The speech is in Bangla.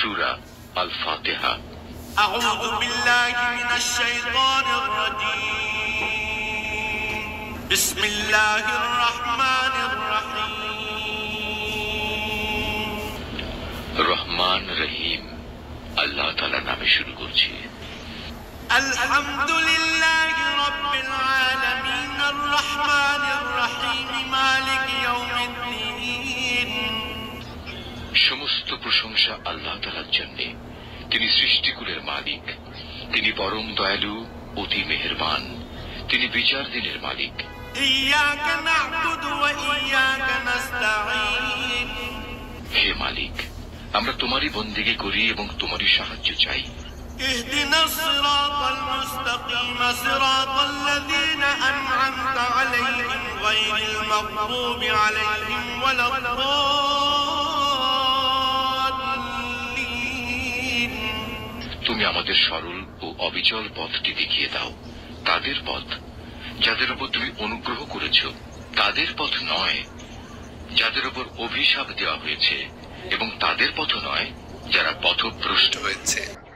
সূরা আল ফাতিহা। আউযু বিল্লাহি মিনাশ শাইতানির রাজীম। বিসমিল্লাহির রহমানির রহিম। রহমান রহিম আল্লাহ তাআলার নামে শুরু করছি। আলহামদুলিল্লাহি রাব্বিল আলামিন আর রহমানির রহিম মালিক ইয়াউমিদ্দিন। সমস্ত প্রশংসা আল্লাহ তাআলার জন্য। তিনি সৃষ্টিকুলের মালিক, তিনি পরম দয়ালু, অতি মেহেরবান, তিনি বিচার দিনের মালিক। ইয়াকা না'বুদু ওয়া ইয়াকা নাস্তাঈন। হে মালিক, আমরা তোমারই বন্দেগী করি এবং তোমারই সাহায্য চাই। ইহদিনাস সিরাতাল মুস্তাকিম সিরাতাল লাযীনা আন'আমতা আলাইহিম গায়রিল মাগদুবি আলাইহিম ওয়ালাদ-দাল্লিন। তুমি আমাদের সরল ও অবিচল পথটি দেখিয়ে দাও, তাদের পথ যাদের উপর তুমি অনুগ্রহ করেছ, তাদের পথ নয় যাদের উপর অভিশাপ দেওয়া হয়েছে, এবং তাদের পথ নয় যারা পথভ্রষ্ট হয়েছে।